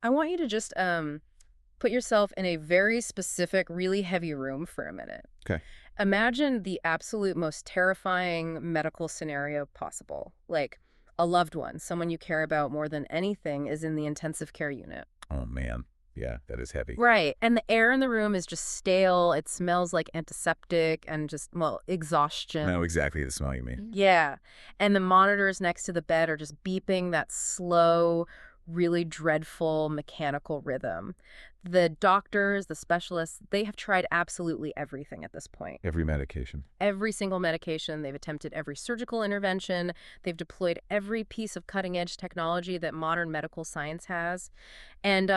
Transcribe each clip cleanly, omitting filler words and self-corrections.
I want you to just put yourself in a very specific, really heavy room for a minute. Okay. Imagine the absolute most terrifying medical scenario possible. Like a loved one, someone you care about more than anything, is in the intensive care unit. Oh, man. Yeah, that is heavy. Right. And the air in the room is just stale. It smells like antiseptic and just, well, I exhaustion. know exactly the smell you mean. Yeah. And the monitors next to the bed are just beeping that slow, really dreadful mechanical rhythm. The doctors, the specialists, they have tried absolutely everything at this point. Every medication. Every single medication, they've attempted every surgical intervention, they've deployed every piece of cutting-edge technology that modern medical science has, and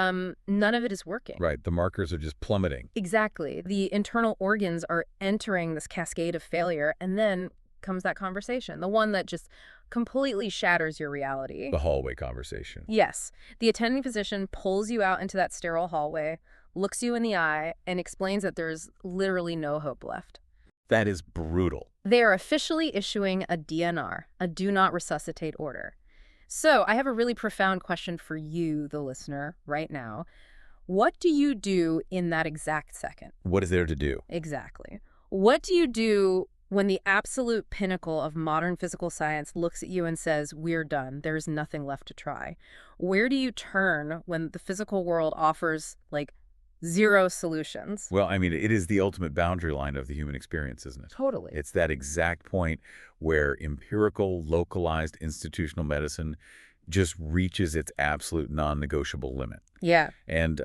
none of it is working. Right. The markers are just plummeting. Exactly. The internal organs are entering this cascade of failure, and then comes that conversation, the one that just completely shatters your reality. The hallway conversation. Yes, the attending physician pulls you out into that sterile hallway, looks you in the eye, and explains that there's literally no hope left. That is brutal. They are officially issuing a DNR, a do not resuscitate order. So I have a really profound question for you, the listener, right now. What do you do in that exact second? What is there to do? Exactly. What do you do when the absolute pinnacle of modern physical science looks at you and says, we're done, there's nothing left to try? Where do you turn when the physical world offers, like, zero solutions? Well, I mean, it is the ultimate boundary line of the human experience, isn't it? Totally. It's that exact point where empirical, localized institutional medicine just reaches its absolute non-negotiable limit. Yeah. And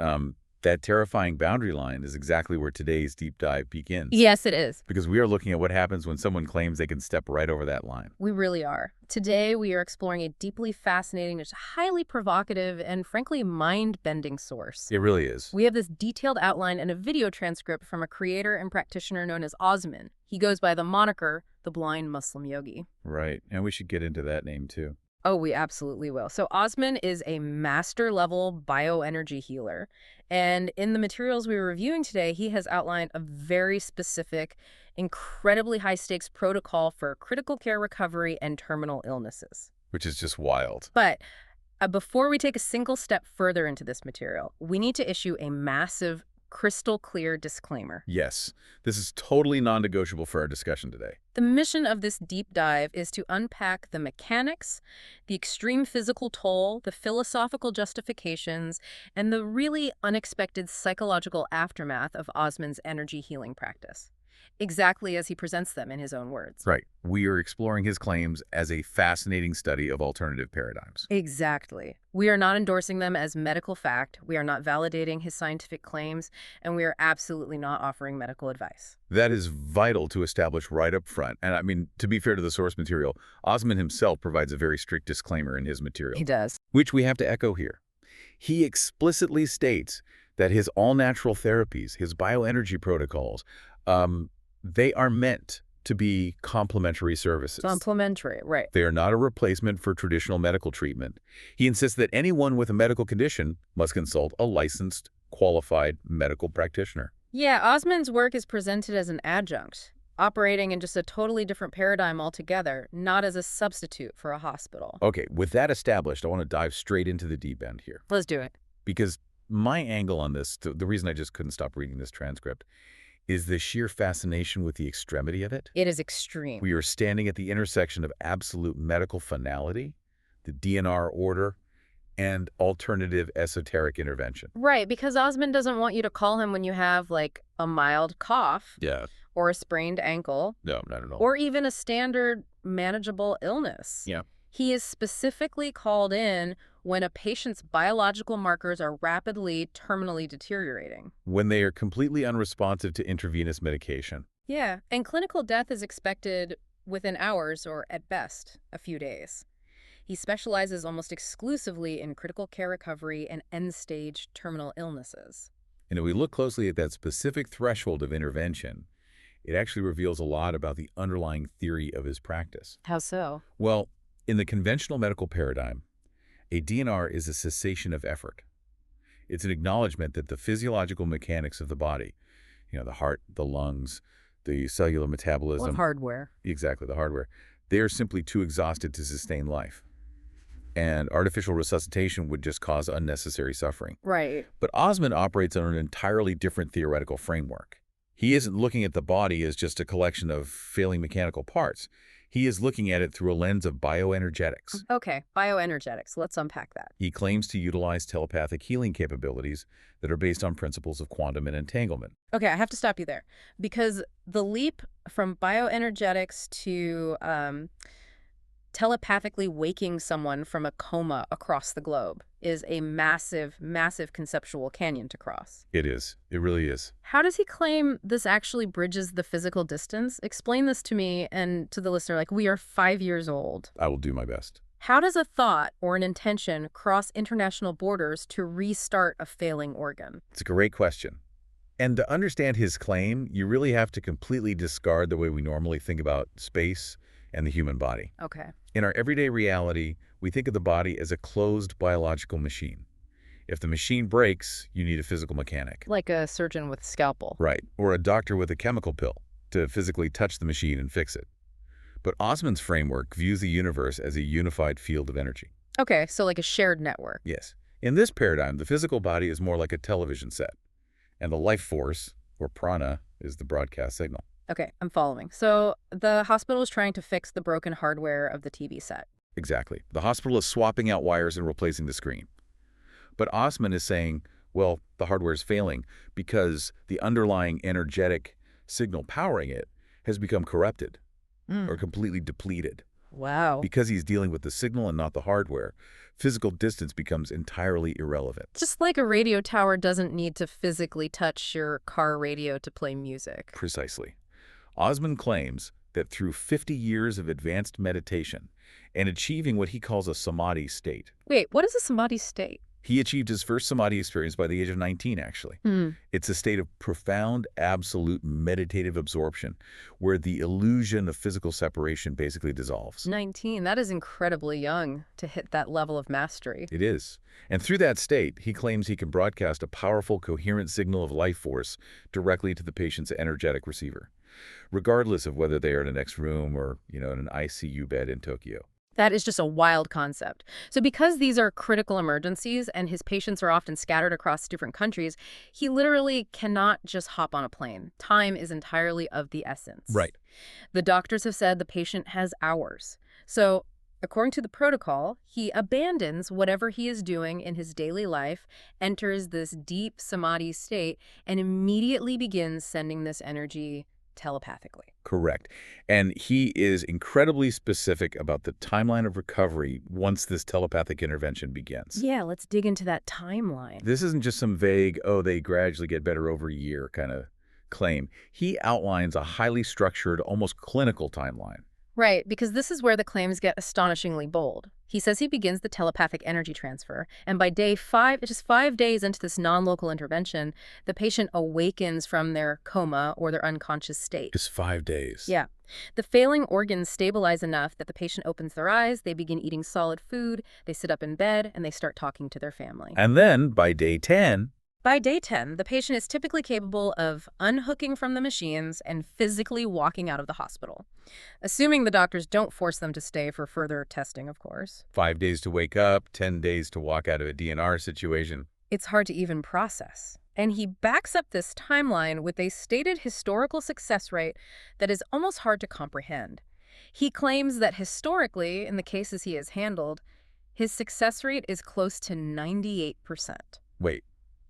that terrifying boundary line is exactly where today's deep dive begins. Yes, it is. Because we are looking at what happens when someone claims they can step right over that line. We really are. Today, we are exploring a deeply fascinating, just highly provocative, and frankly, mind-bending source. It really is. We have this detailed outline and a video transcript from a creator and practitioner known as Osman. He goes by the moniker, the Blind Muslim Yogi. Right. And we should get into that name, too. Oh, we absolutely will. So Osman is a master-level bioenergy healer. And in the materials we were reviewing today, he has outlined a very specific, incredibly high-stakes protocol for critical care recovery and terminal illnesses. Which is just wild. But before we take a single step further into this material, we need to issue a massive, crystal clear disclaimer. Yes, this is totally non-negotiable for our discussion today. The mission of this deep dive is to unpack the mechanics, the extreme physical toll, the philosophical justifications, and the really unexpected psychological aftermath of Osman's energy healing practice, exactly as he presents them in his own words. Right. We are exploring his claims as a fascinating study of alternative paradigms. Exactly. We are not endorsing them as medical fact, we are not validating his scientific claims, and we are absolutely not offering medical advice. That is vital to establish right up front. And I mean, to be fair to the source material, Osman himself provides a very strict disclaimer in his material, He does. which we have to echo here. He explicitly states that his all-natural therapies, his bioenergy protocols, they are meant to be complementary services. Complementary, right. They are not a replacement for traditional medical treatment. He insists that anyone with a medical condition must consult a licensed, qualified medical practitioner. Yeah, Osman's work is presented as an adjunct, operating in just a totally different paradigm altogether, not as a substitute for a hospital. Okay, with that established, I want to dive straight into the deep end here. Let's do it. Because my angle on this, the reason I just couldn't stop reading this transcript, is the sheer fascination with the extremity of it. It is extreme. We are standing at the intersection of absolute medical finality, the DNR order, and alternative esoteric intervention. Right, because Osman doesn't want you to call him when you have, like, a mild cough. Yeah. Or a sprained ankle. No, not at all. Or even a standard manageable illness. Yeah. He is specifically called in when a patient's biological markers are rapidly, terminally deteriorating. When they are completely unresponsive to intravenous medication. Yeah, and clinical death is expected within hours or, at best, a few days. He specializes almost exclusively in critical care recovery and end-stage terminal illnesses. And if we look closely at that specific threshold of intervention, it actually reveals a lot about the underlying theory of his practice. How so? Well, in the conventional medical paradigm, a DNR is a cessation of effort. It's an acknowledgement that the physiological mechanics of the body, the heart, the lungs, the cellular metabolism. What hardware? Exactly, the hardware. They are simply too exhausted to sustain life. and artificial resuscitation would just cause unnecessary suffering. Right. But Osman operates on an entirely different theoretical framework. He isn't looking at the body as just a collection of failing mechanical parts. He is looking at it through a lens of bioenergetics. Okay, bioenergetics. Let's unpack that. He claims to utilize telepathic healing capabilities that are based on principles of quantum and entanglement. Okay, I have to stop you there because the leap from bioenergetics to telepathically waking someone from a coma across the globe is a massive, massive conceptual canyon to cross. It is. It really is. How does he claim this actually bridges the physical distance? Explain this to me and to the listener, like we are 5 years old. I will do my best. How does a thought or an intention cross international borders to restart a failing organ? It's a great question. And to understand his claim, you really have to completely discard the way we normally think about space and the human body. Okay. In our everyday reality, we think of the body as a closed biological machine. If the machine breaks, you need a physical mechanic. Like a surgeon with a scalpel. Right, or a doctor with a chemical pill to physically touch the machine and fix it. But Osman's framework views the universe as a unified field of energy. Okay, so like a shared network. Yes. In this paradigm, the physical body is more like a television set, and the life force, or prana, is the broadcast signal. Okay, I'm following. So the hospital is trying to fix the broken hardware of the TV set. Exactly. The hospital is swapping out wires and replacing the screen. But Osman is saying, well, the hardware is failing because the underlying energetic signal powering it has become corrupted or completely depleted. Wow. Because he's dealing with the signal and not the hardware, physical distance becomes entirely irrelevant. Just like a radio tower doesn't need to physically touch your car radio to play music. Precisely. Osman claims that through 50 years of advanced meditation and achieving what he calls a samadhi state. Wait, what is a samadhi state? He achieved his first samadhi experience by the age of 19, actually. It's a state of profound, absolute meditative absorption where the illusion of physical separation basically dissolves. 19, that is incredibly young to hit that level of mastery. It is. And through that state, he claims he can broadcast a powerful, coherent signal of life force directly to the patient's energetic receiver, regardless of whether they are in the next room or, in an ICU bed in Tokyo. That is just a wild concept. So because these are critical emergencies and his patients are often scattered across different countries, he literally cannot just hop on a plane. Time is entirely of the essence. Right. The doctors have said the patient has hours. So according to the protocol, he abandons whatever he is doing in his daily life, enters this deep samadhi state, and immediately begins sending this energy telepathically. Correct. And he is incredibly specific about the timeline of recovery once this telepathic intervention begins. Yeah, let's dig into that timeline. This isn't just some vague, oh, they gradually get better over a year kind of claim. He outlines a highly structured, almost clinical timeline. Right, because this is where the claims get astonishingly bold. He says he begins the telepathic energy transfer, and by day 5, just 5 days into this non-local intervention, the patient awakens from their coma or their unconscious state. Just 5 days. Yeah. The failing organs stabilize enough that the patient opens their eyes, they begin eating solid food, they sit up in bed, and they start talking to their family. And then, by day 10... By day 10, the patient is typically capable of unhooking from the machines and physically walking out of the hospital, assuming the doctors don't force them to stay for further testing, of course. 5 days to wake up, 10 days to walk out of a DNR situation. It's hard to even process. And he backs up this timeline with a stated historical success rate that is almost hard to comprehend. He claims that historically, in the cases he has handled, his success rate is close to 98%. Wait.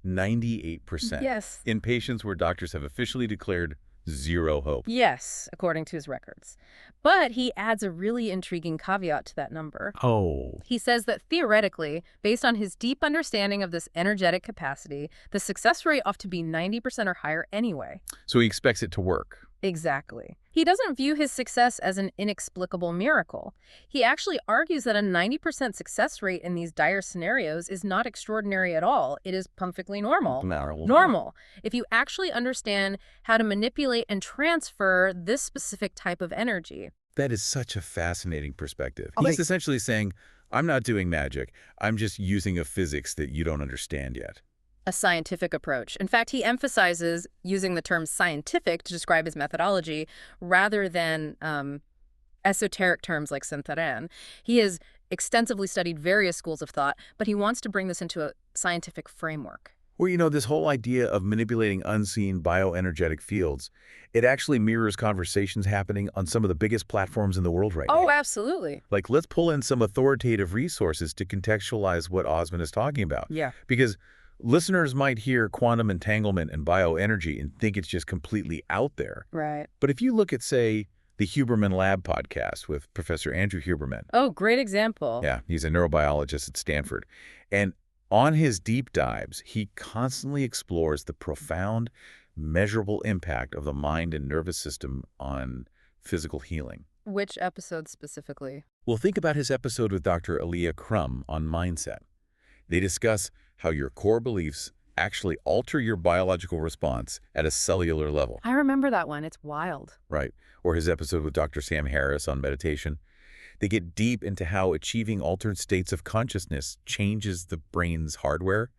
98%. Yes. In patients where doctors have officially declared zero hope. Yes, according to his records. But he adds a really intriguing caveat to that number. Oh. He says that theoretically, based on his deep understanding of this energetic capacity, the success rate ought to be 90% or higher anyway. So he expects it to work. Exactly. He doesn't view his success as an inexplicable miracle. He actually argues that a 90% success rate in these dire scenarios is not extraordinary at all. It is perfectly normal. Normal. If you actually understand how to manipulate and transfer this specific type of energy. That is such a fascinating perspective. He's essentially saying, I'm not doing magic. I'm just using a physics that you don't understand yet. A scientific approach. In fact, he emphasizes using the term scientific to describe his methodology rather than esoteric terms like Sentaren. He is extensively studied various schools of thought, but he wants to bring this into a scientific framework. Well, this whole idea of manipulating unseen bioenergetic fields, it actually mirrors conversations happening on some of the biggest platforms in the world right Oh, now. absolutely. Like, let's pull in some authoritative resources to contextualize what Osman is talking about. Yeah. Because listeners might hear quantum entanglement and bioenergy and think it's just completely out there. Right. But if you look at, say, the Huberman Lab podcast with Professor Andrew Huberman. Oh, great example. Yeah, he's a neurobiologist at Stanford. And on his deep dives, he constantly explores the profound, measurable impact of the mind and nervous system on physical healing. Which episode specifically? Well, think about his episode with Dr. Aaliyah Crum on mindset. They discuss how your core beliefs actually alter your biological response at a cellular level. I remember that one. It's wild. Right. Or his episode with Dr. Sam Harris on meditation. They get deep into how achieving altered states of consciousness changes the brain's hardware.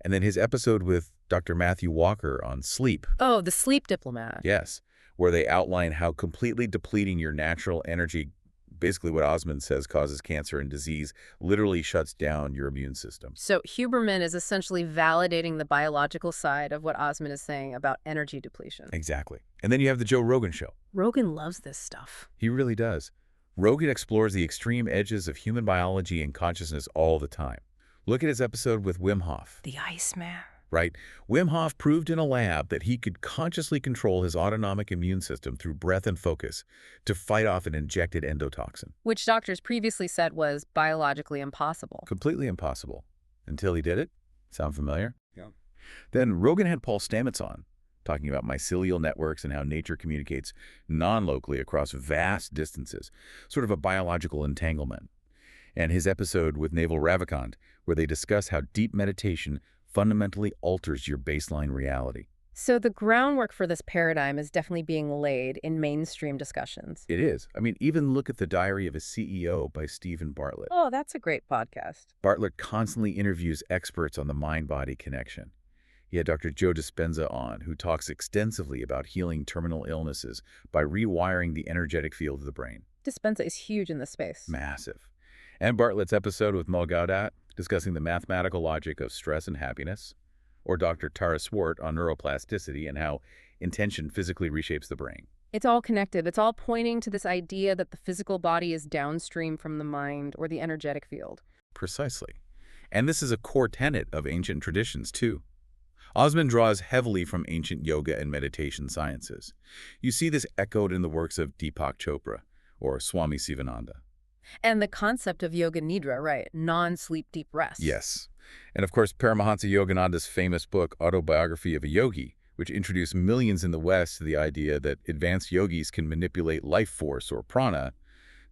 And then his episode with Dr. Matthew Walker on sleep. Oh, the sleep diplomat. Yes, where they outline how completely depleting your natural energy, basically what Osman says causes cancer and disease, literally shuts down your immune system. So Huberman is essentially validating the biological side of what Osman is saying about energy depletion. Exactly. And then you have the Joe Rogan show. Rogan loves this stuff. He really does. Rogan explores the extreme edges of human biology and consciousness all the time. Look at his episode with Wim Hof. The Iceman. Right? Wim Hof proved in a lab that he could consciously control his autonomic immune system through breath and focus to fight off an injected endotoxin. Which doctors previously said was biologically impossible. Completely impossible. Until he did it. Sound familiar? Yeah. Then Rogan had Paul Stamets on, talking about mycelial networks and how nature communicates non-locally across vast distances, sort of a biological entanglement. And his episode with Naval Ravikant, where they discuss how deep meditation fundamentally alters your baseline reality. So the groundwork for this paradigm is definitely being laid in mainstream discussions. It is. I mean, even look at The Diary of a CEO by Stephen Bartlett. Oh, that's a great podcast. Bartlett constantly interviews experts on the mind-body connection. He had Dr. Joe Dispenza on, who talks extensively about healing terminal illnesses by rewiring the energetic field of the brain. Dispenza is huge in this space. Massive. And Bartlett's episode with Mel Gaudat, discussing the mathematical logic of stress and happiness. Or Dr. Tara Swart on neuroplasticity and how intention physically reshapes the brain. It's all connected. It's all pointing to this idea that the physical body is downstream from the mind or the energetic field. Precisely. And this is a core tenet of ancient traditions, too. Osman draws heavily from ancient yoga and meditation sciences. You see this echoed in the works of Deepak Chopra or Swami Sivananda. And the concept of yoga nidra, right? Non-sleep deep rest. Yes. And of course, Paramahansa Yogananda's famous book, Autobiography of a Yogi, which introduced millions in the West to the idea that advanced yogis can manipulate life force or prana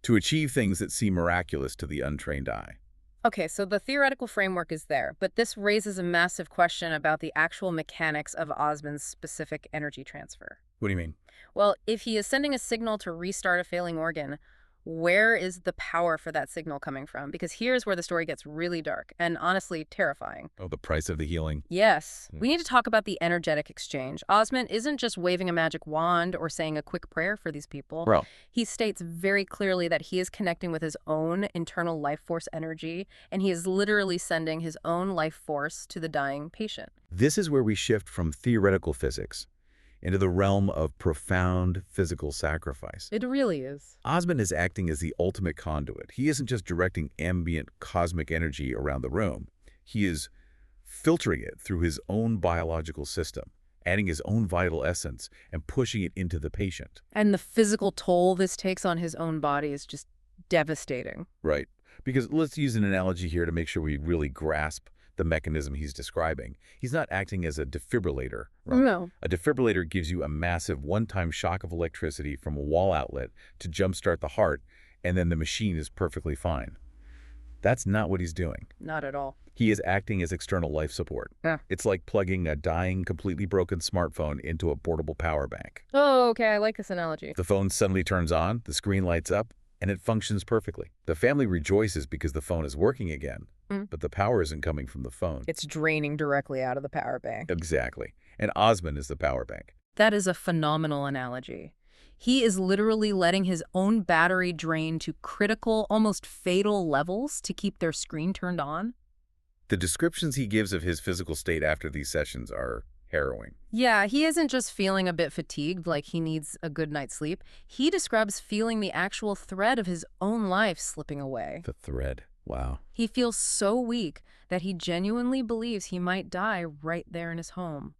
to achieve things that seem miraculous to the untrained eye. Okay, so the theoretical framework is there, but this raises a massive question about the actual mechanics of Osman's specific energy transfer. What do you mean? Well, if he is sending a signal to restart a failing organ, where is the power for that signal coming from? Because here's where the story gets really dark and honestly terrifying. Oh, the price of the healing. Yes, we need to talk about the energetic exchange. Osman isn't just waving a magic wand or saying a quick prayer for these people. Bro. He states very clearly that he is connecting with his own internal life force energy, and he is literally sending his own life force to the dying patient. This is where we shift from theoretical physics into the realm of profound physical sacrifice. It really is. Osman is acting as the ultimate conduit. He isn't just directing ambient cosmic energy around the room. He is filtering it through his own biological system, adding his own vital essence and pushing it into the patient. And the physical toll this takes on his own body is just devastating. Right. Because let's use an analogy here to make sure we really grasp the mechanism he's describing. He's not acting as a defibrillator. Right? No. A defibrillator gives you a massive one-time shock of electricity from a wall outlet to jumpstart the heart, and then the machine is perfectly fine. That's not what he's doing. Not at all. He is acting as external life support. Yeah. It's like plugging a dying, completely broken smartphone into a portable power bank. Oh, okay, I like this analogy. The phone suddenly turns on, the screen lights up, and it functions perfectly. The family rejoices because the phone is working again, but the power isn't coming from the phone. It's draining directly out of the power bank. Exactly. And Osman is the power bank. That is a phenomenal analogy. He is literally letting his own battery drain to critical, almost fatal levels to keep their screen turned on. The descriptions he gives of his physical state after these sessions are harrowing. Yeah, he isn't just feeling a bit fatigued, like he needs a good night's sleep. He describes feeling the actual thread of his own life slipping away. The thread. Wow. He feels so weak that he genuinely believes he might die right there in his home.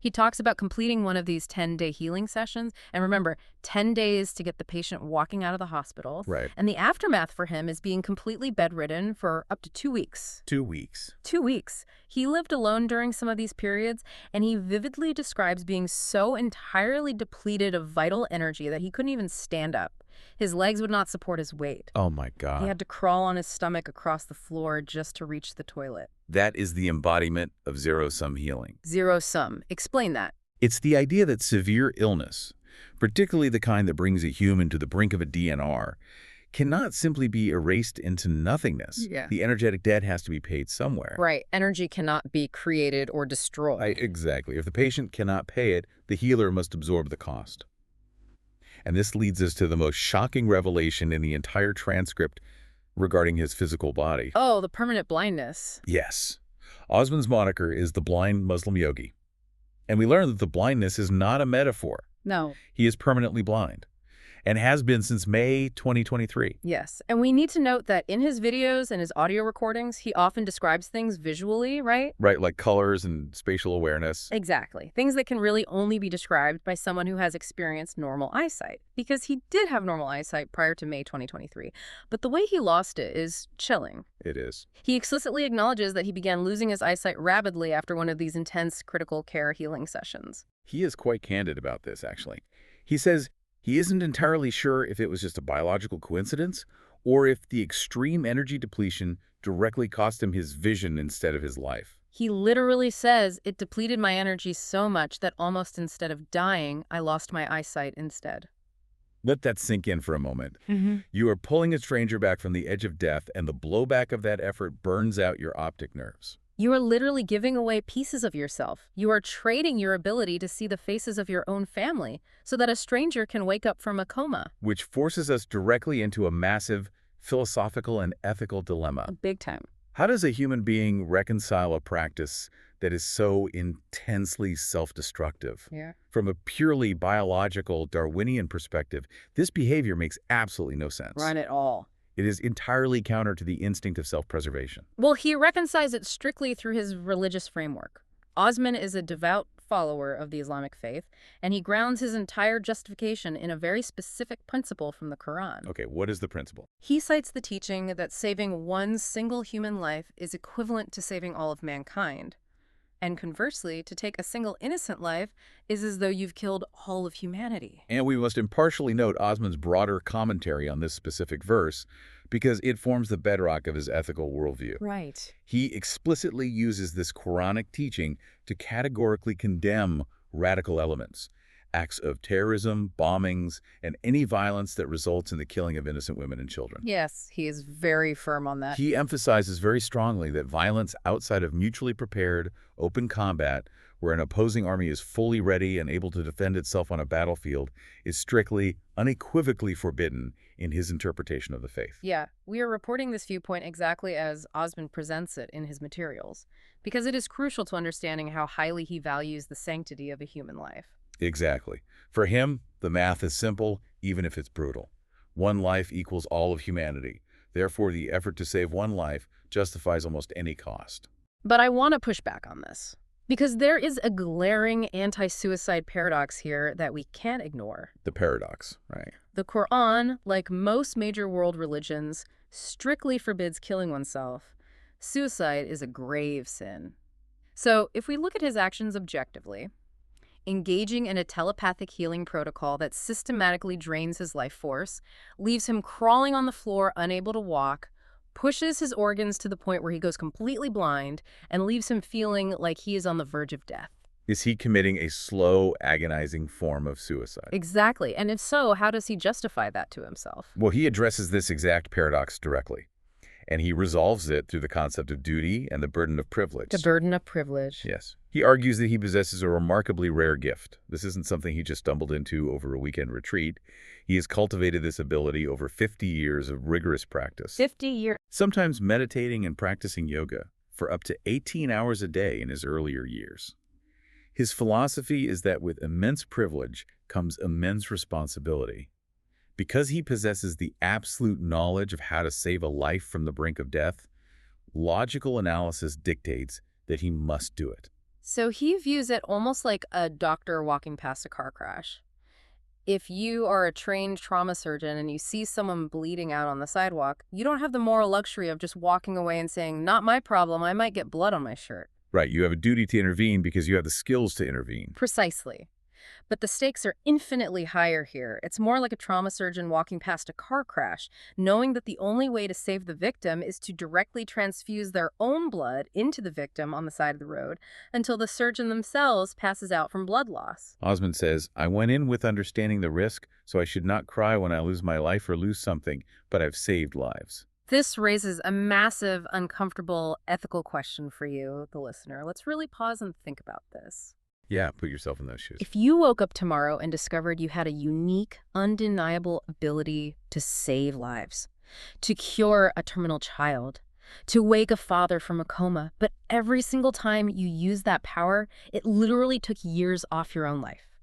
He talks about completing one of these 10-day healing sessions. And remember, 10 days to get the patient walking out of the hospital. Right. And the aftermath for him is being completely bedridden for up to 2 weeks. 2 weeks. 2 weeks. He lived alone during some of these periods, and he vividly describes being so entirely depleted of vital energy that he couldn't even stand up. His legs would not support his weight. Oh my God. He had to crawl on his stomach across the floor just to reach the toilet. That is the embodiment of zero-sum healing. Zero sum. Explain that. It's the idea that severe illness, particularly the kind that brings a human to the brink of a DNR, cannot simply be erased into nothingness. Yeah. The energetic debt has to be paid somewhere. Right. Energy cannot be created or destroyed. Exactly. If the patient cannot pay it, the healer must absorb the cost. And this leads us to the most shocking revelation in the entire transcript regarding his physical body. Oh, the permanent blindness. Yes. Osman's moniker is the Blind Muslim Yogi. And we learn that the blindness is not a metaphor. No. He is permanently blind and has been since May 2023. Yes. And we need to note that in his videos and his audio recordings, he often describes things visually, right? Right, like colors and spatial awareness. Exactly. Things that can really only be described by someone who has experienced normal eyesight. Because he did have normal eyesight prior to May 2023. But the way he lost it is chilling. It is. He explicitly acknowledges that he began losing his eyesight rapidly after one of these intense critical care healing sessions. He is quite candid about this, actually. He says he isn't entirely sure if it was just a biological coincidence or if the extreme energy depletion directly cost him his vision instead of his life. He literally says, it depleted my energy so much that almost instead of dying, I lost my eyesight instead. Let that sink in for a moment. You are pulling a stranger back from the edge of death, and the blowback of that effort burns out your optic nerves. You are literally giving away pieces of yourself. You are trading your ability to see the faces of your own family so that a stranger can wake up from a coma. Which forces us directly into a massive philosophical and ethical dilemma. Big time. How does a human being reconcile a practice that is so intensely self-destructive? Yeah. From a purely biological Darwinian perspective, this behavior makes absolutely no sense. Run it all. It is entirely counter to the instinct of self-preservation. Well, he reconciles it strictly through his religious framework. Osman is a devout follower of the Islamic faith, and he grounds his entire justification in a very specific principle from the Quran. Okay, what is the principle? He cites the teaching that saving one single human life is equivalent to saving all of mankind. And conversely, to take a single innocent life is as though you've killed all of humanity. And we must impartially note Osman's broader commentary on this specific verse because it forms the bedrock of his ethical worldview. Right. He explicitly uses this Quranic teaching to categorically condemn radical elements, acts of terrorism, bombings, and any violence that results in the killing of innocent women and children. Yes, he is very firm on that. He emphasizes very strongly that violence outside of mutually prepared, open combat, where an opposing army is fully ready and able to defend itself on a battlefield, is strictly, unequivocally forbidden in his interpretation of the faith. Yeah, we are reporting this viewpoint exactly as Osman presents it in his materials, because it is crucial to understanding how highly he values the sanctity of a human life. Exactly. For him, the math is simple, even if it's brutal. One life equals all of humanity. Therefore, the effort to save one life justifies almost any cost. But I want to push back on this, because there is a glaring anti-suicide paradox here that we can't ignore. The paradox, right? The Quran, like most major world religions, strictly forbids killing oneself. Suicide is a grave sin. So, if we look at his actions objectively, engaging in a telepathic healing protocol that systematically drains his life force, leaves him crawling on the floor, unable to walk, pushes his organs to the point where he goes completely blind, and leaves him feeling like he is on the verge of death. Is he committing a slow, agonizing form of suicide? Exactly. And if so, how does he justify that to himself? Well, he addresses this exact paradox directly. And he resolves it through the concept of duty and the burden of privilege. The burden of privilege. Yes. He argues that he possesses a remarkably rare gift. This isn't something he just stumbled into over a weekend retreat. He has cultivated this ability over 50 years of rigorous practice. 50 years. Sometimes meditating and practicing yoga for up to 18 hours a day in his earlier years. His philosophy is that with immense privilege comes immense responsibility. Because he possesses the absolute knowledge of how to save a life from the brink of death, logical analysis dictates that he must do it. So he views it almost like a doctor walking past a car crash. If you are a trained trauma surgeon and you see someone bleeding out on the sidewalk, you don't have the moral luxury of just walking away and saying, "Not my problem, I might get blood on my shirt." Right, you have a duty to intervene because you have the skills to intervene. Precisely. But the stakes are infinitely higher here. It's more like a trauma surgeon walking past a car crash, knowing that the only way to save the victim is to directly transfuse their own blood into the victim on the side of the road until the surgeon themselves passes out from blood loss. Osman says, I went in with understanding the risk, so I should not cry when I lose my life or lose something, but I've saved lives. This raises a massive, uncomfortable ethical question for you, the listener. Let's really pause and think about this. Yeah, put yourself in those shoes. If you woke up tomorrow and discovered you had a unique, undeniable ability to save lives, to cure a terminal child, to wake a father from a coma, but every single time you use that power, it literally took years off your own life,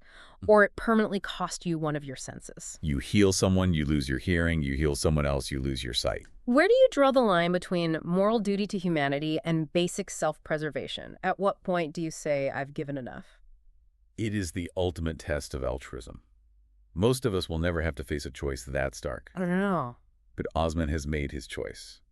or it permanently cost you one of your senses. You heal someone, you lose your hearing. You heal someone else, you lose your sight. Where do you draw the line between moral duty to humanity and basic self-preservation? At what point do you say, I've given enough? It is the ultimate test of altruism. Most of us will never have to face a choice that stark. I don't know. But Osman has made his choice.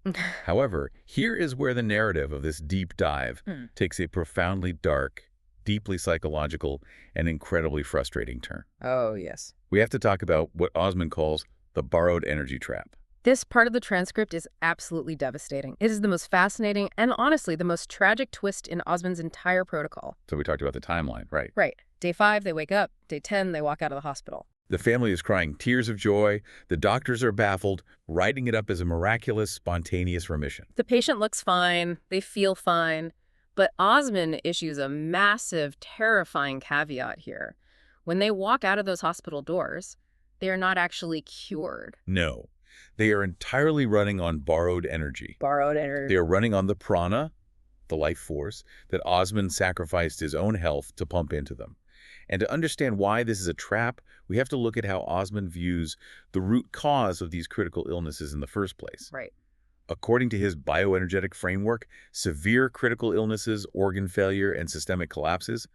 However, here is where the narrative of this deep dive takes a profoundly dark, deeply psychological, and incredibly frustrating turn. Oh, yes. We have to talk about what Osman calls the borrowed energy trap. This part of the transcript is absolutely devastating. It is the most fascinating and honestly the most tragic twist in Osman's entire protocol. So we talked about the timeline, right? Right. Day 5, they wake up. Day 10, they walk out of the hospital. The family is crying tears of joy. The doctors are baffled, writing it up as a miraculous, spontaneous remission. The patient looks fine. They feel fine. But Osman issues a massive, terrifying caveat here. When they walk out of those hospital doors, they are not actually cured. No. They are entirely running on borrowed energy. Borrowed energy. They are running on the prana, the life force, that Osman sacrificed his own health to pump into them. And to understand why this is a trap, we have to look at how Osman views the root cause of these critical illnesses in the first place. Right. According to his bioenergetic framework, severe critical illnesses, organ failure, and systemic collapses,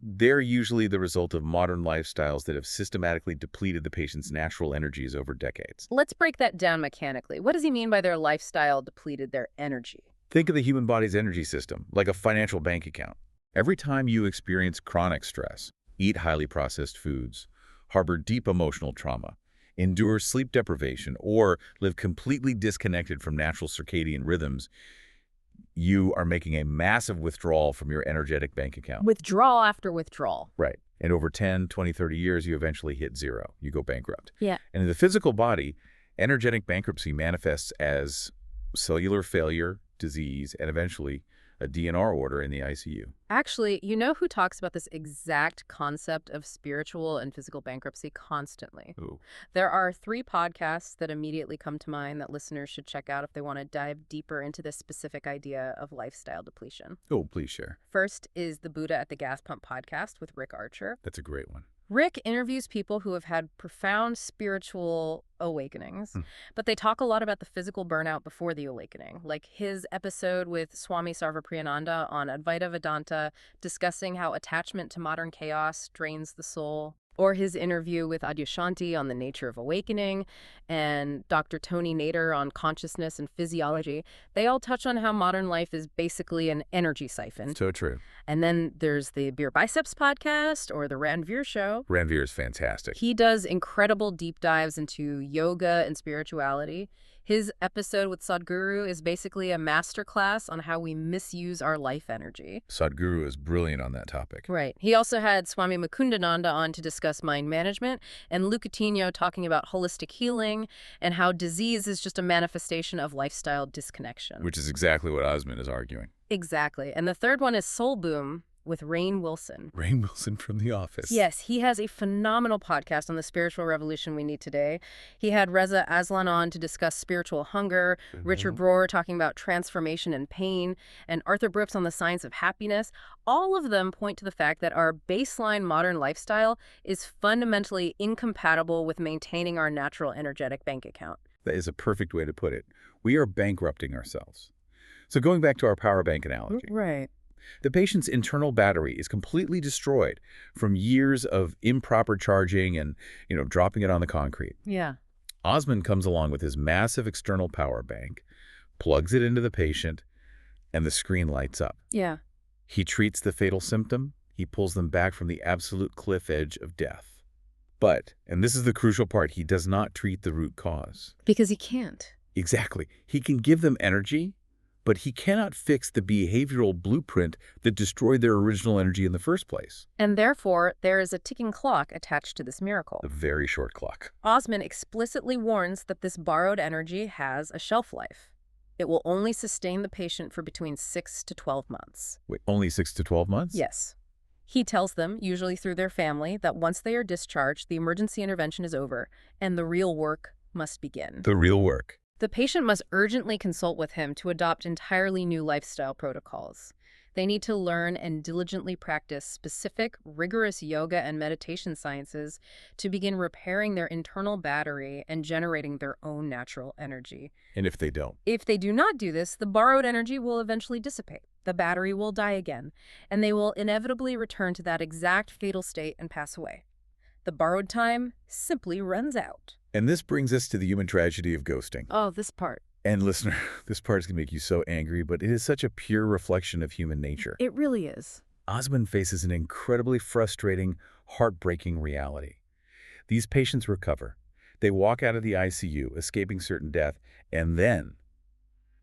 they're usually the result of modern lifestyles that have systematically depleted the patient's natural energies over decades. Let's break that down mechanically. What does he mean by their lifestyle depleted their energy? Think of the human body's energy system like a financial bank account. Every time you experience chronic stress, eat highly processed foods, harbor deep emotional trauma, endure sleep deprivation, or live completely disconnected from natural circadian rhythms, you are making a massive withdrawal from your energetic bank account. Withdrawal after withdrawal. Right. And over 10, 20, 30 years, you eventually hit zero. You go bankrupt. Yeah. And in the physical body, energetic bankruptcy manifests as cellular failure, disease, and eventually a DNR order in the ICU. Actually, you know who talks about this exact concept of spiritual and physical bankruptcy constantly? Ooh. There are 3 podcasts that immediately come to mind that listeners should check out if they want to dive deeper into this specific idea of lifestyle depletion. Oh, please share. First is the Buddha at the Gas Pump podcast with Rick Archer. That's a great one. Rick interviews people who have had profound spiritual awakenings, but they talk a lot about the physical burnout before the awakening, like his episode with Swami Sarvapriyananda on Advaita Vedanta, discussing how attachment to modern chaos drains the soul, or his interview with Adyashanti on the nature of awakening, and Dr. Tony Nader on consciousness and physiology. They all touch on how modern life is basically an energy siphon. So true. And then there's the Beer Biceps podcast or the Ranveer show. Ranveer is fantastic. He does incredible deep dives into yoga and spirituality. His episode with Sadhguru is basically a masterclass on how we misuse our life energy. Sadhguru is brilliant on that topic. Right. He also had Swami Mukundananda on to discuss mind management, and Lou Coutinho talking about holistic healing and how disease is just a manifestation of lifestyle disconnection. Which is exactly what Osman is arguing. Exactly. And the third one is Soul Boom with Rainn Wilson. Rainn Wilson from The Office. Yes, he has a phenomenal podcast on the spiritual revolution we need today. He had Reza Aslan on to discuss spiritual hunger, Richard Rohr talking about transformation and pain, and Arthur Brooks on the science of happiness. All of them point to the fact that our baseline modern lifestyle is fundamentally incompatible with maintaining our natural energetic bank account. That is a perfect way to put it. We are bankrupting ourselves. So going back to our power bank analogy. Right. The patient's internal battery is completely destroyed from years of improper charging and, dropping it on the concrete. Yeah. Osman comes along with his massive external power bank, plugs it into the patient, and the screen lights up. Yeah. He treats the fatal symptom. He pulls them back from the absolute cliff edge of death. But, and this is the crucial part, he does not treat the root cause. Because he can't. Exactly. He can give them energy, but he cannot fix the behavioral blueprint that destroyed their original energy in the first place. And therefore, there is a ticking clock attached to this miracle. A very short clock. Osman explicitly warns that this borrowed energy has a shelf life. It will only sustain the patient for between 6 to 12 months. Wait, only 6 to 12 months? Yes. He tells them, usually through their family, that once they are discharged, the emergency intervention is over, and the real work must begin. The real work. The patient must urgently consult with him to adopt entirely new lifestyle protocols. They need to learn and diligently practice specific, rigorous yoga and meditation sciences to begin repairing their internal battery and generating their own natural energy. And if they don't? If they do not do this, the borrowed energy will eventually dissipate. The battery will die again, and they will inevitably return to that exact fatal state and pass away. The borrowed time simply runs out. And this brings us to the human tragedy of ghosting. Oh, this part. And listener, this part is going to make you so angry, but it is such a pure reflection of human nature. It really is. Osman faces an incredibly frustrating, heartbreaking reality. These patients recover. They walk out of the ICU, escaping certain death, and then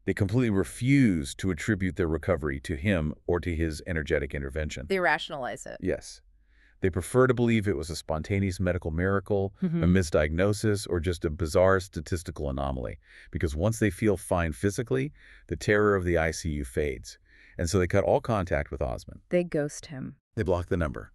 they completely refuse to attribute their recovery to him or to his energetic intervention. They rationalize it. Yes. They prefer to believe it was a spontaneous medical miracle, a misdiagnosis, or just a bizarre statistical anomaly. Because once they feel fine physically, the terror of the ICU fades. And so they cut all contact with Osman. They ghost him. They block the number.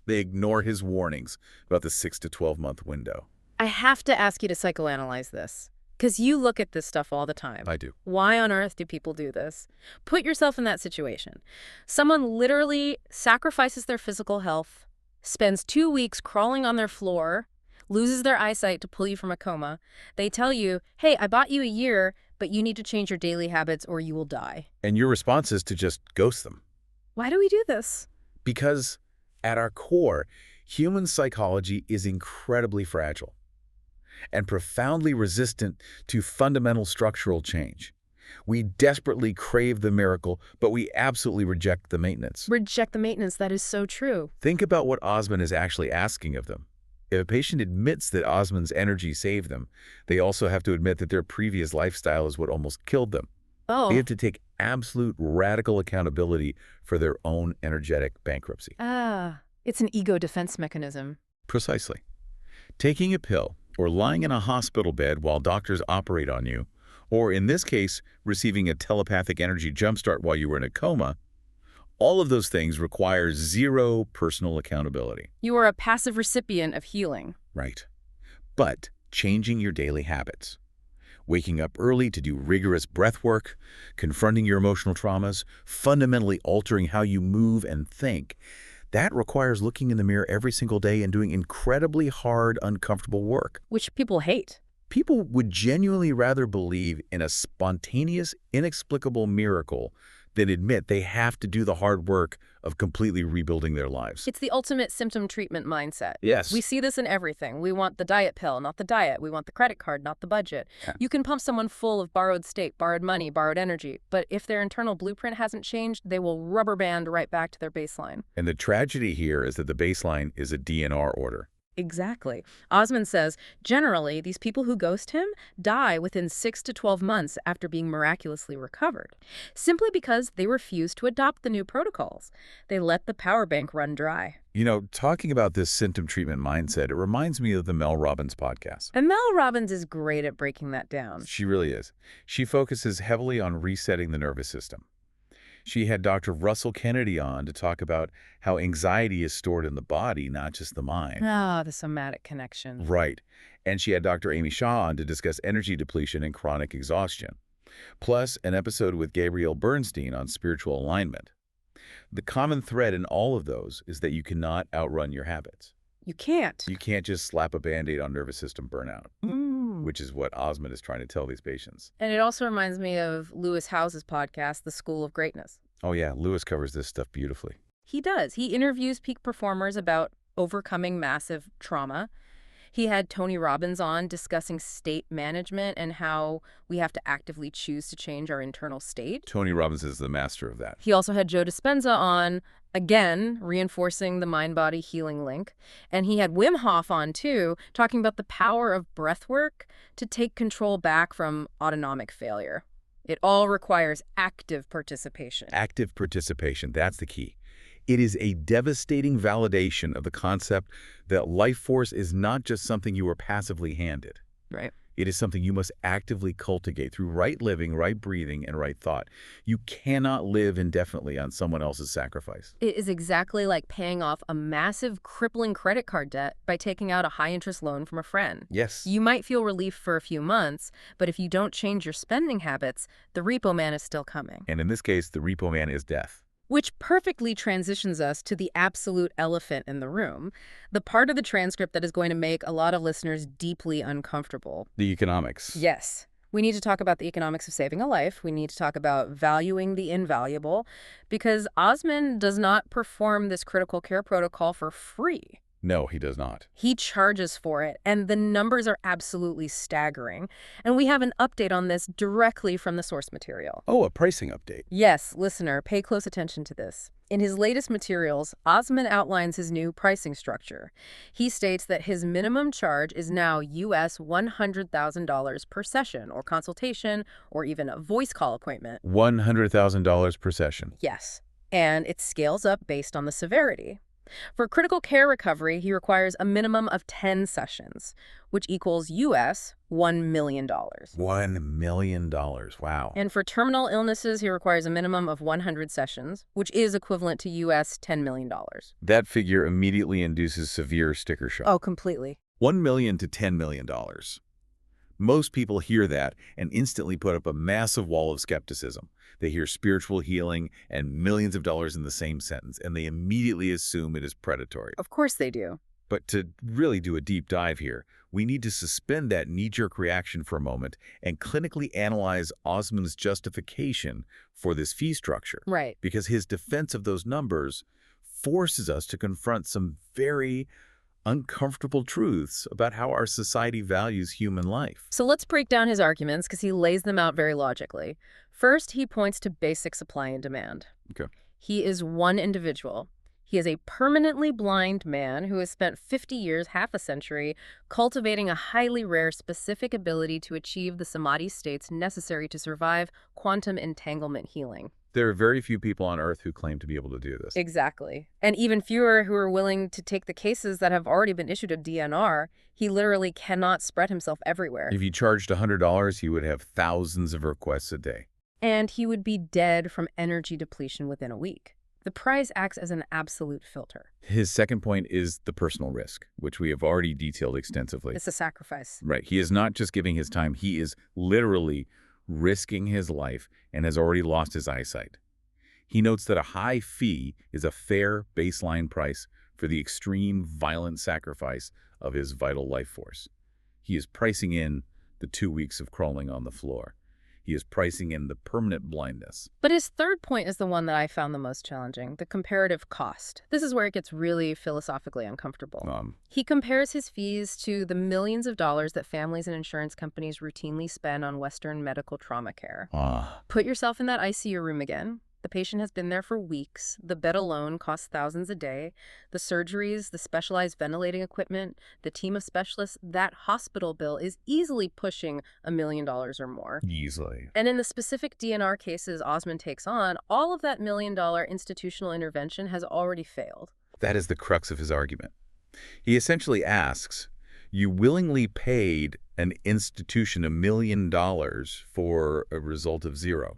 They ignore his warnings about the 6 to 12-month window. I have to ask you to psychoanalyze this, because you look at this stuff all the time. I do. Why on earth do people do this? Put yourself in that situation. Someone literally sacrifices their physical health, spends 2 weeks crawling on their floor, loses their eyesight to pull you from a coma. They tell you, hey, I bought you a year, but you need to change your daily habits or you will die. And your response is to just ghost them. Why do we do this? Because at our core, human psychology is incredibly fragile and profoundly resistant to fundamental structural change. We desperately crave the miracle, but we absolutely reject the maintenance. Reject the maintenance. That is so true. Think about what Osman is actually asking of them. If a patient admits that Osman's energy saved them, they also have to admit that their previous lifestyle is what almost killed them. Oh. They have to take absolute radical accountability for their own energetic bankruptcy. It's an ego defense mechanism. Precisely. Taking a pill or lying in a hospital bed while doctors operate on you, or in this case, receiving a telepathic energy jumpstart while you were in a coma, all of those things require zero personal accountability. You are a passive recipient of healing. Right. But changing your daily habits, waking up early to do rigorous breath work, confronting your emotional traumas, fundamentally altering how you move and think, that requires looking in the mirror every single day and doing incredibly hard, uncomfortable work. Which people hate. People would genuinely rather believe in a spontaneous, inexplicable miracle than admit they have to do the hard work of completely rebuilding their lives. It's the ultimate symptom treatment mindset. Yes. We see this in everything. We want the diet pill, not the diet. We want the credit card, not the budget. Yeah. You can pump someone full of borrowed state, borrowed money, borrowed energy, but if their internal blueprint hasn't changed, they will rubber band right back to their baseline. And the tragedy here is that the baseline is a DNR order. Exactly. Osman says, generally, these people who ghost him die within 6 to 12 months after being miraculously recovered, simply because they refuse to adopt the new protocols. They let the power bank run dry. You know, talking about this symptom treatment mindset, it reminds me of the Mel Robbins podcast. And Mel Robbins is great at breaking that down. She really is. She focuses heavily on resetting the nervous system. She had Dr. Russell Kennedy on to talk about how anxiety is stored in the body, not just the mind. Ah, the somatic connection. Right. And she had Dr. Amy Shaw on to discuss energy depletion and chronic exhaustion. Plus, an episode with Gabrielle Bernstein on spiritual alignment. The common thread in all of those is that you cannot outrun your habits. You can't. You can't just slap a Band-Aid on nervous system burnout, which is what Osman is trying to tell these patients. And it also reminds me of Lewis Howes's podcast, The School of Greatness. Oh yeah, Lewis covers this stuff beautifully. He does. He interviews peak performers about overcoming massive trauma. He had Tony Robbins on discussing state management and how we have to actively choose to change our internal state. Tony Robbins is the master of that. He also had Joe Dispenza on, again, reinforcing the mind-body healing link. And he had Wim Hof on, too, talking about the power of breath work to take control back from autonomic failure. It all requires active participation. Active participation, that's the key. It is a devastating validation of the concept that life force is not just something you are passively handed. Right. It is something you must actively cultivate through right living, right breathing, and right thought. You cannot live indefinitely on someone else's sacrifice. It is exactly like paying off a massive, crippling credit card debt by taking out a high-interest loan from a friend. Yes. You might feel relief for a few months, but if you don't change your spending habits, the repo man is still coming. And in this case, the repo man is death. Which perfectly transitions us to the absolute elephant in the room, the part of the transcript that is going to make a lot of listeners deeply uncomfortable. The economics. Yes. We need to talk about the economics of saving a life. We need to talk about valuing the invaluable, because Osman does not perform this critical care protocol for free. No, he does not. He charges for it, and the numbers are absolutely staggering. And we have an update on this directly from the source material. Oh, a pricing update. Yes, listener, pay close attention to this. In his latest materials, Osman outlines his new pricing structure. He states that his minimum charge is now US $100,000 per session or consultation or even a voice call appointment. $100,000 per session. Yes, and it scales up based on the severity. For critical care recovery, he requires a minimum of 10 sessions, which equals US $1 million. $1 million. Wow. And for terminal illnesses, he requires a minimum of 100 sessions, which is equivalent to US $10 million. That figure immediately induces severe sticker shock. Oh, completely. $1 million to $10 million. Most people hear that and instantly put up a massive wall of skepticism. They hear spiritual healing and millions of dollars in the same sentence, and they immediately assume it is predatory. Of course they do. But to really do a deep dive here, we need to suspend that knee-jerk reaction for a moment and clinically analyze Osman's justification for this fee structure. Right. Because his defense of those numbers forces us to confront some very uncomfortable truths about how our society values human life. So let's break down his arguments because he lays them out very logically. First, he points to basic supply and demand. Okay. He is one individual. He is a permanently blind man who has spent 50 years, half a century, cultivating a highly rare specific ability to achieve the samadhi states necessary to survive quantum entanglement healing. There are very few people on Earth who claim to be able to do this. Exactly. And even fewer who are willing to take the cases that have already been issued a DNR. He literally cannot spread himself everywhere. If he charged $100, he would have thousands of requests a day. And he would be dead from energy depletion within a week. The price acts as an absolute filter. His second point is the personal risk, which we have already detailed extensively. It's a sacrifice. Right. He is not just giving his time. He is literally risking his life and has already lost his eyesight. He notes that a high fee is a fair baseline price for the extreme violent sacrifice of his vital life force. He is pricing in the 2 weeks of crawling on the floor. He is pricing in the permanent blindness. But his third point is the one that I found the most challenging, the comparative cost. This is where it gets really philosophically uncomfortable. He compares his fees to the millions of dollars that families and insurance companies routinely spend on Western medical trauma care. Put yourself in that ICU room again. The patient has been there for weeks. The bed alone costs thousands a day. The surgeries, the specialized ventilating equipment, the team of specialists, that hospital bill is easily pushing $1 million or more. Easily. And in the specific DNR cases Osman takes on, all of that $1 million institutional intervention has already failed. That is the crux of his argument. He essentially asks, you willingly paid an institution $1 million for a result of zero.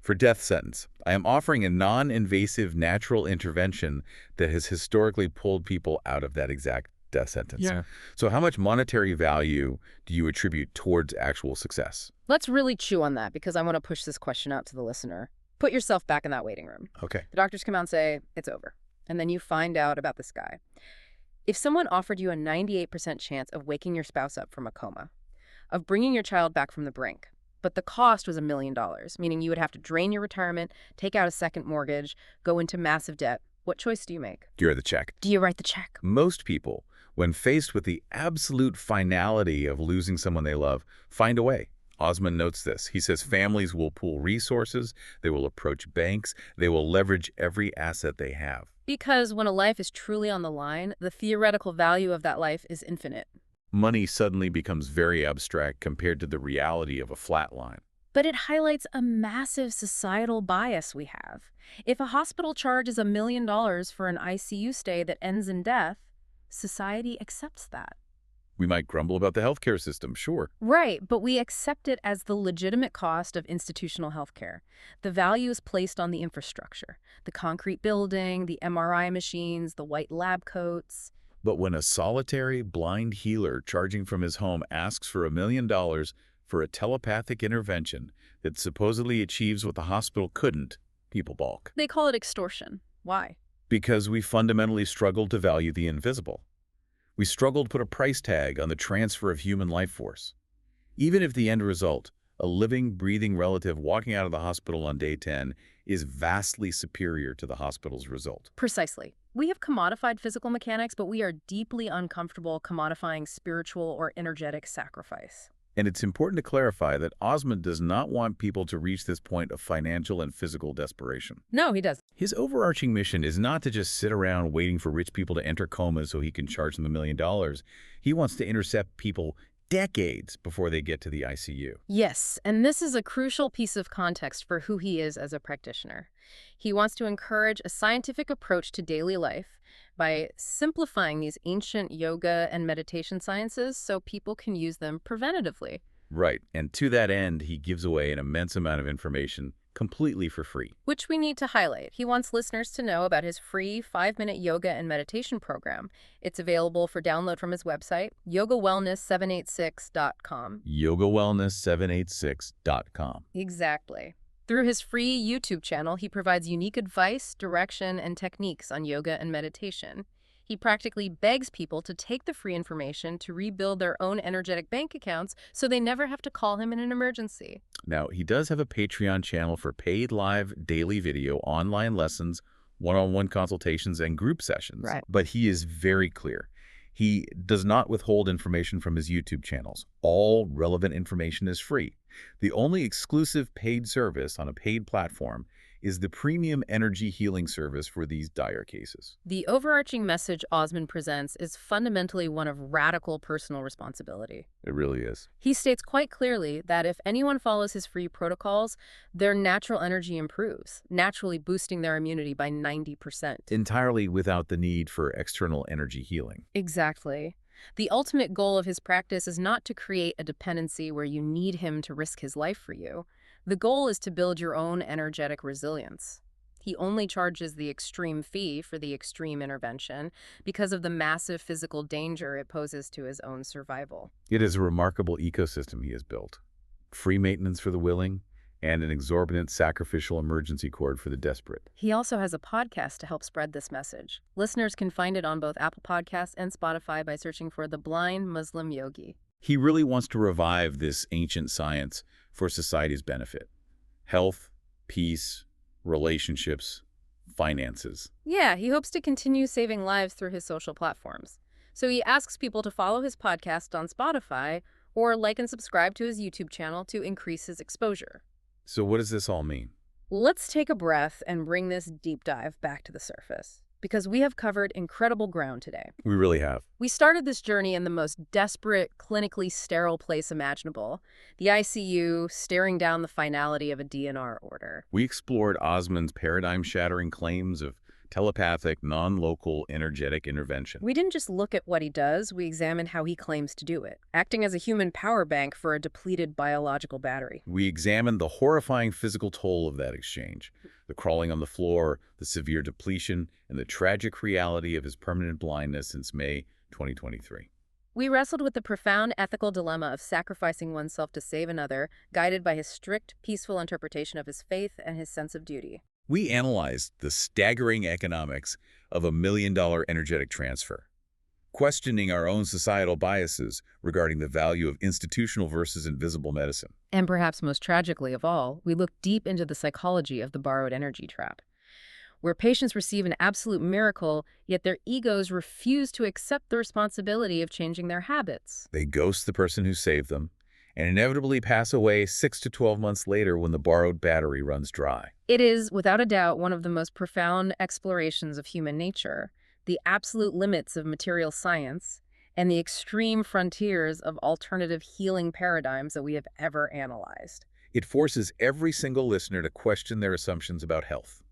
For death sentence, I am offering a non-invasive natural intervention that has historically pulled people out of that exact death sentence. Yeah. So how much monetary value do you attribute towards actual success? Let's really chew on that because I want to push this question out to the listener. Put yourself back in that waiting room. Okay. The doctors come out and say, it's over. And then you find out about this guy. If someone offered you a 98% chance of waking your spouse up from a coma, of bringing your child back from the brink, but the cost was $1 million, meaning you would have to drain your retirement, take out a second mortgage, go into massive debt, what choice do you make? Do you write the check? Do you write the check? Most people, when faced with the absolute finality of losing someone they love, find a way. Osman notes this. He says families will pool resources, they will approach banks, they will leverage every asset they have. Because when a life is truly on the line, the theoretical value of that life is infinite. Money suddenly becomes very abstract compared to the reality of a flat line. But it highlights a massive societal bias we have. If a hospital charges $1 million for an ICU stay that ends in death, society accepts that. We might grumble about the healthcare system, sure. Right, but we accept it as the legitimate cost of institutional healthcare. The value is placed on the infrastructure, the concrete building, the MRI machines, the white lab coats. But when a solitary, blind healer charging from his home asks for $1 million for a telepathic intervention that supposedly achieves what the hospital couldn't, people balk. They call it extortion. Why? Because we fundamentally struggle to value the invisible. We struggle to put a price tag on the transfer of human life force. Even if the end result, a living, breathing relative walking out of the hospital on day 10, is vastly superior to the hospital's result. Precisely. We have commodified physical mechanics, but we are deeply uncomfortable commodifying spiritual or energetic sacrifice. And it's important to clarify that Osman does not want people to reach this point of financial and physical desperation. No, he doesn't. His overarching mission is not to just sit around waiting for rich people to enter comas so he can charge them $1 million. He wants to intercept people decades before they get to the ICU. Yes, and this is a crucial piece of context for who he is as a practitioner. He wants to encourage a scientific approach to daily life by simplifying these ancient yoga and meditation sciences so people can use them preventatively. Right, and to that end, he gives away an immense amount of information completely for free. Which we need to highlight. He wants listeners to know about his free 5-minute yoga and meditation program. It's available for download from his website, yogawellness786.com. Yogawellness786.com. Exactly. Through his free YouTube channel, he provides unique advice, direction, and techniques on yoga and meditation. He practically begs people to take the free information to rebuild their own energetic bank accounts so they never have to call him in an emergency. Now, he does have a Patreon channel for paid live daily video, online lessons, one-on-one consultations, and group sessions. Right. But he is very clear. He does not withhold information from his YouTube channels. All relevant information is free. The only exclusive paid service on a paid platform is the premium energy healing service for these dire cases. The overarching message Osman presents is fundamentally one of radical personal responsibility. It really is. He states quite clearly that if anyone follows his free protocols, their natural energy improves, naturally boosting their immunity by 90%. Entirely without the need for external energy healing. Exactly. The ultimate goal of his practice is not to create a dependency where you need him to risk his life for you. The goal is to build your own energetic resilience. He only charges the extreme fee for the extreme intervention because of the massive physical danger it poses to his own survival. It is a remarkable ecosystem he has built. Free maintenance for the willing, and an exorbitant sacrificial emergency cord for the desperate. He also has a podcast to help spread this message. Listeners can find it on both Apple Podcasts and Spotify by searching for The Blind Muslim Yogi. He really wants to revive this ancient science for society's benefit. Health, peace, relationships, finances. Yeah, he hopes to continue saving lives through his social platforms. So he asks people to follow his podcast on Spotify or like and subscribe to his YouTube channel to increase his exposure. So what does this all mean? Let's take a breath and bring this deep dive back to the surface, because we have covered incredible ground today. We really have. We started this journey in the most desperate, clinically sterile place imaginable, the ICU, staring down the finality of a DNR order. We explored Osman's paradigm-shattering claims of telepathic, non-local energetic intervention. We didn't just look at what he does, we examined how he claims to do it, acting as a human power bank for a depleted biological battery. We examined the horrifying physical toll of that exchange, the crawling on the floor, the severe depletion, and the tragic reality of his permanent blindness since May 2023. We wrestled with the profound ethical dilemma of sacrificing oneself to save another, guided by his strict, peaceful interpretation of his faith and his sense of duty. We analyzed the staggering economics of a $1 million energetic transfer, questioning our own societal biases regarding the value of institutional versus invisible medicine. And perhaps most tragically of all, we looked deep into the psychology of the borrowed energy trap, where patients receive an absolute miracle, yet their egos refuse to accept the responsibility of changing their habits. They ghost the person who saved them and inevitably pass away 6 to 12 months later when the borrowed battery runs dry. It is, without a doubt, one of the most profound explorations of human nature, the absolute limits of material science, and the extreme frontiers of alternative healing paradigms that we have ever analyzed. It forces every single listener to question their assumptions about health,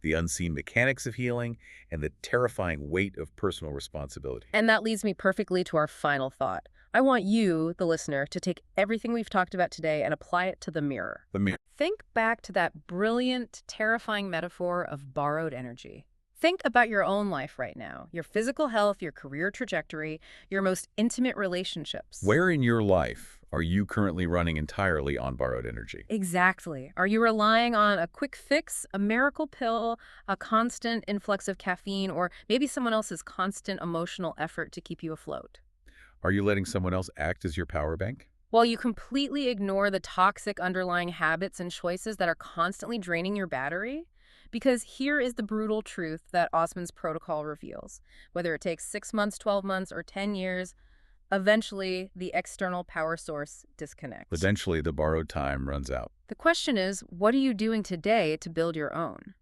the unseen mechanics of healing, and the terrifying weight of personal responsibility. And that leads me perfectly to our final thought. I want you, the listener, to take everything we've talked about today and apply it to the mirror. The mirror. Think back to that brilliant, terrifying metaphor of borrowed energy. Think about your own life right now, your physical health, your career trajectory, your most intimate relationships. Where in your life are you currently running entirely on borrowed energy? Exactly. Are you relying on a quick fix, a miracle pill, a constant influx of caffeine, or maybe someone else's constant emotional effort to keep you afloat? Are you letting someone else act as your power bank? While you completely ignore the toxic underlying habits and choices that are constantly draining your battery? Because here is the brutal truth that Osman's protocol reveals. Whether it takes 6 months, 12 months, or 10 years, eventually the external power source disconnects. Eventually, the borrowed time runs out. The question is, what are you doing today to build your own?